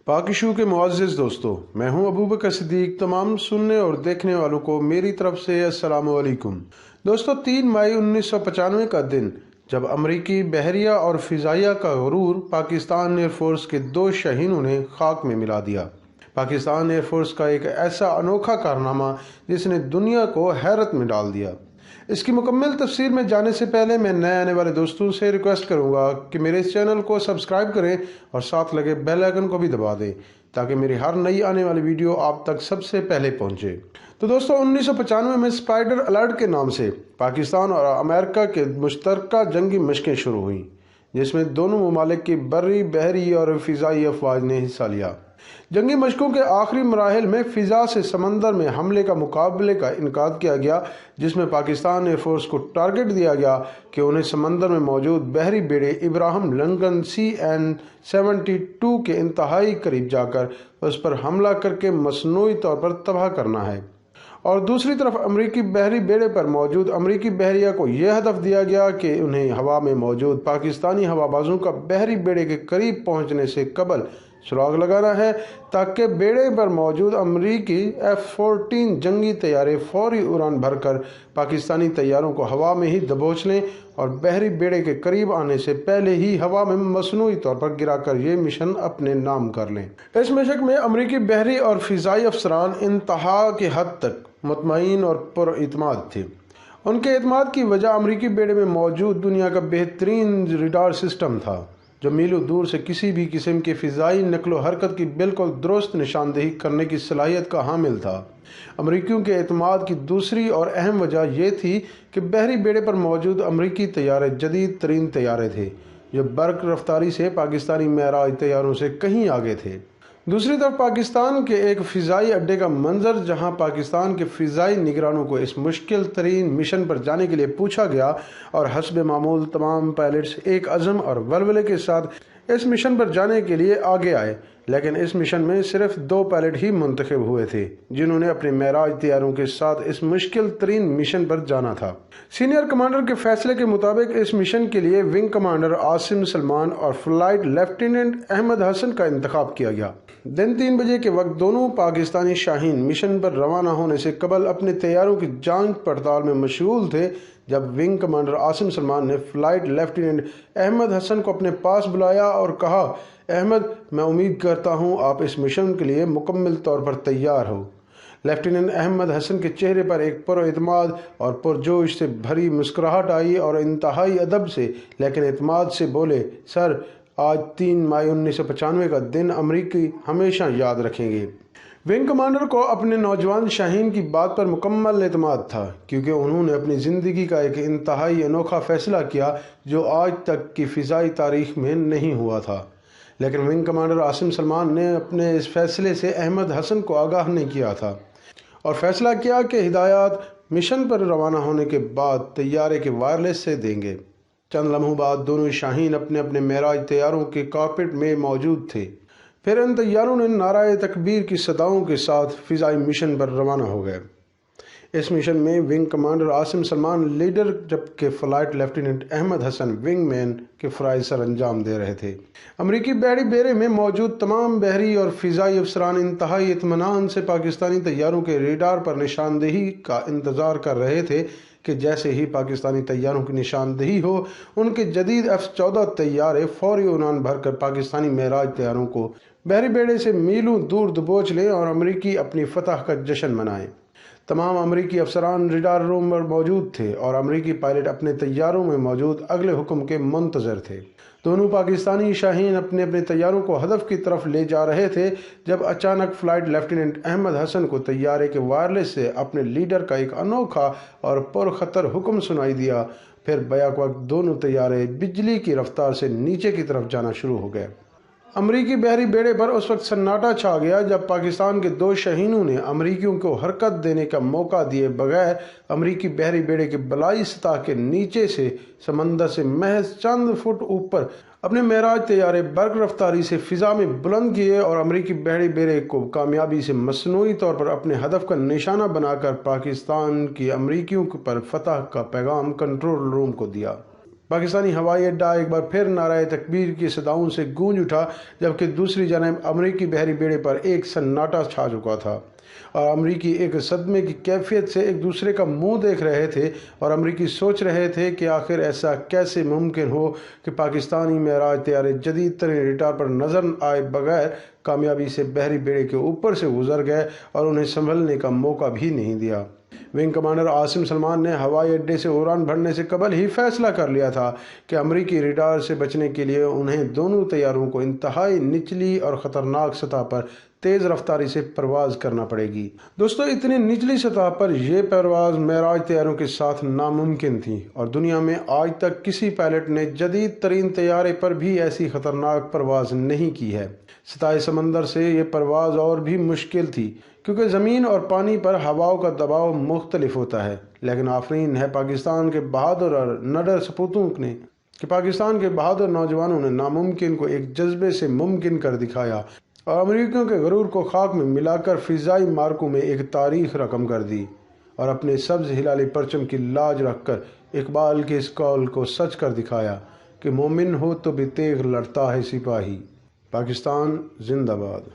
पाकिशू के मुअज़्ज़िज़ दोस्तों, मैं हूं अबू बकर सिद्दीक। तमाम सुनने और देखने वालों को मेरी तरफ से अस्सलाम वालेकुम। दोस्तों, 3 मई 1995 का दिन, जब अमरीकी बहरिया और फ़िज़ाइया का गुरूर पाकिस्तान एयरफोर्स के 2 शहीनों ने खाक में मिला दिया। पाकिस्तान एयरफोर्स का एक ऐसा अनोखा कारनामा जिसने दुनिया को हैरत में डाल दिया। इसकी मुकम्मल तफसीर में जाने से पहले मैं नए आने वाले दोस्तों से रिक्वेस्ट करूंगा कि मेरे इस चैनल को सब्सक्राइब करें और साथ लगे बेल आइकन को भी दबा दें ताकि मेरी हर नई आने वाली वीडियो आप तक सबसे पहले पहुंचे। तो दोस्तों, 1995 में स्पाइडर अलर्ट के नाम से पाकिस्तान और अमेरिका के मुश्तरका जंगी मशकें शुरू हुईं, जिसमें दोनों ममालिक की बर्री, बहरी और फ़िज़ाई अफवाज ने हिस्सा लिया। जंगी मशकों के आखिरी मराहिल में फ़िज़ा से समंदर में हमले का मुकाबले का इनकाद किया गया, जिसमें पाकिस्तान एयरफोर्स को टारगेट दिया गया कि उन्हें समंदर में मौजूद बहरी बेड़े इब्राहिम लिंकन CN-72 के इंतहाई करीब जाकर उस पर हमला करके मसनूई तौर पर तबाह करना है। और दूसरी तरफ अमरीकी बहरी बेड़े पर मौजूद अमरीकी बहरिया को यह हदफ दिया गया कि उन्हें हवा में मौजूद पाकिस्तानी हवाबाजों का बहरी बेड़े के करीब पहुंचने से कबल सुराग लगाना है, ताकि बेड़े पर मौजूद अमरीकी F-14 जंगी तैयारे फौरी उड़ान भरकर पाकिस्तानी तैयारों को हवा में ही दबोच लें और बहरी बेड़े के करीब आने से पहले ही हवा में मसनूई तौर पर गिराकर ये मिशन अपने नाम कर लें। इस मिशन में अमरीकी बहरी और फ़िज़ाई अफसरान इंतहा की हद तक मुतमईन और पुरइतमाद थे। उनके एतमाद की वजह अमरीकी बेड़े में मौजूद दुनिया का बेहतरीन रडार सिस्टम था, जो मीलों दूर से किसी भी किस्म के फ़िज़ाई नकलो हरकत की बिल्कुल दुरुस्त निशानदेही करने की सलाहियत का हामिल था। अमरीकियों के एतमाद की दूसरी और अहम वजह यह थी कि बहरी बेड़े पर मौजूद अमरीकी तैयारे जदीद तरीन तैयारे थे, जो बर्क रफ्तारी से पाकिस्तानी मेराज तैयारों से कहीं आगे थे। दूसरी तरफ पाकिस्तान के एक फ़िज़ाई अड्डे का मंजर, जहां पाकिस्तान के फ़िज़ाई निगरानों को इस मुश्किल तरीन मिशन पर जाने के लिए पूछा गया और हस्ब मामूल तमाम पायलट्स एक अज़म और वलवले के साथ इस मिशन पर जाने के लिए आगे आए। लेकिन इस मिशन में सिर्फ 2 पायलट ही मुंतखब हुए थे, जिन्होंने अपने मेराज तैयारों के साथ इस मुश्किल तरीन मिशन पर जाना था। सीनियर कमांडर के फैसले के मुताबिक इस मिशन के लिए विंग कमांडर आसिम सलमान और फ्लाइट लेफ्टिनेंट अहमद हसन का इंतखाब किया गया। दिन 3 बजे के वक्त दोनों पाकिस्तानी शाहीन मिशन पर रवाना होने से कबल अपने तैयारों की जांच पड़ताल में मशगूल थे, जब विंग कमांडर आसिम सलमान ने फ्लाइट लेफ्टिनेंट अहमद हसन को अपने पास बुलाया और कहा, अहमद, मैं उम्मीद करता हूं आप इस मिशन के लिए मुकम्मल तौर पर तैयार हो। लेफ्टिनेंट अहमद हसन के चेहरे पर एक पुरइतमाद और पुरजोश से भरी मुस्कुराहट आई और इंतहाई अदब से लेकिन एतमाद से बोले, सर, आज 3 मई 1995 का दिन अमरीकी हमेशा याद रखेंगे। विंग कमांडर को अपने नौजवान शाहीन की बात पर मुकम्मल एतमाद था, क्योंकि उन्होंने अपनी ज़िंदगी का एक इंतहाई अनोखा फ़ैसला किया जो आज तक की फ़िज़ाई तारीख़ में नहीं हुआ था। लेकिन विंग कमांडर आसिम सलमान ने अपने इस फ़ैसले से अहमद हसन को आगाह नहीं किया था और फ़ैसला किया कि हिदायत मिशन पर रवाना होने के बाद तैयारे के वायरलेस से देंगे। चंद लम्हों बाद दोनों शाहीन अपने अपने मेराज तैयारों के कॉकपिट में मौजूद थे। फिर इन तैयारों ने नाराए तकबीर की सदाओं के साथ फ़िज़ाई मिशन पर रवाना हो गए। इस मिशन में wing commander Asim Salman leader, जबकि flight lieutenant Ahmad Hasan wingman के फ़राइज़ सर अंजाम दे रहे थे। अमरीकी बहरी बेड़े में मौजूद तमाम बहरी और फ़िज़ाई अफसरान इंतहाई इत्मीनान से पाकिस्तानी तैयारों के रेडार पर निशानदेही का इंतज़ार कर रहे थे कि जैसे ही पाकिस्तानी तैयारों की निशानदेही हो, उनके जदीद F-14 तैयारे फौरी उड़ान भरकर पाकिस्तानी मेराज तैयारों को बहरी बेड़े से मीलों दूर दबोच लें और अमरीकी अपनी फतह का जश्न मनाएं। तमाम अमरीकी अफसरान रडार रूम पर मौजूद थे और अमरीकी पायलट अपने तैयारों में मौजूद अगले हुक्म के मुंतज़र थे। दोनों पाकिस्तानी शाहीन अपने अपने तैयारों को हदफ की तरफ ले जा रहे थे, जब अचानक फ़्लाइट लेफ्टिनेंट अहमद हसन को तैयारे के वायरलेस से अपने लीडर का एक अनोखा और पुरखतर हुक्म सुनाई दिया। फिर बैक वक्त दोनों तैयारे बिजली की रफ्तार से नीचे की तरफ जाना शुरू हो गए। अमरीकी बहरी बेड़े पर उस वक्त सन्नाटा छा गया जब पाकिस्तान के 2 शहीनों ने अमरीकियों को हरकत देने का मौका दिए बगैर अमरीकी बहरी बेड़े के बलाई सतह के नीचे से समंदर से महज चंद फुट ऊपर अपने मेराज तैयारे बर्क रफ्तारी से फ़िज़ा में बुलंद किए और अमरीकी बहरी बेड़े को कामयाबी से मसनूई तौर पर अपने हदफ का निशाना बनाकर पाकिस्तान की अमरीकियों पर फतह का पैगाम कंट्रोल रूम को दिया। पाकिस्तानी हवाई अड्डा एक बार फिर नाराए तकबीर की सदाओं से गूंज उठा, जबकि दूसरी जानब अमरीकी बहरी बेड़े पर एक सन्नाटा छा चुका था और अमरीकी एक सदमे की कैफियत से एक दूसरे का मुंह देख रहे थे और अमरीकी सोच रहे थे कि आखिर ऐसा कैसे मुमकिन हो कि पाकिस्तानी महराज तैयारे जदीद तरीन रिटार पर नज़र आए बगैर कामयाबी से बहरी बेड़े के ऊपर से गुजर गए और उन्हें संभलने का मौका भी नहीं दिया। विंग कमांडर आसिम सलमान ने हवाई अड्डे से उड़ान भरने से कबल ही फैसला कर लिया था कि अमरीकी रडार से बचने के लिए उन्हें दोनों तैयारों को इंतहाई निचली और ख़तरनाक सतह पर तेज़ रफ्तारी से परवाज करना पड़ेगी। दोस्तों, इतनी निचली सतह पर यह परवाज महराज तैयारों के साथ नामुमकिन थी और दुनिया में आज तक किसी पायलट ने जदीद तरीन तैयारे पर भी ऐसी ख़तरनाक परवाज नहीं की है। सतह समंदर से ये परवाज और भी मुश्किल थी क्योंकि ज़मीन और पानी पर हवाओं का दबाव मुख्तलिफ होता है, लेकिन आफरीन है पाकिस्तान के बहादुर और नडर सपूतों ने कि पाकिस्तान के बहादुर नौजवानों ने नामुमकिन को एक जज्बे से मुमकिन कर दिखाया और अमरीकियों के गरूर को खाक में मिलाकर फ़िज़ाई मार्कों में एक तारीख रकम कर दी और अपने सब्ज़ हिलाली परचम की लाज रखकर इकबाल के इस कौल को सच कर दिखाया कि मोमिन हो तो भी तेग लड़ता है सिपाही। पाकिस्तान जिंदाबाद।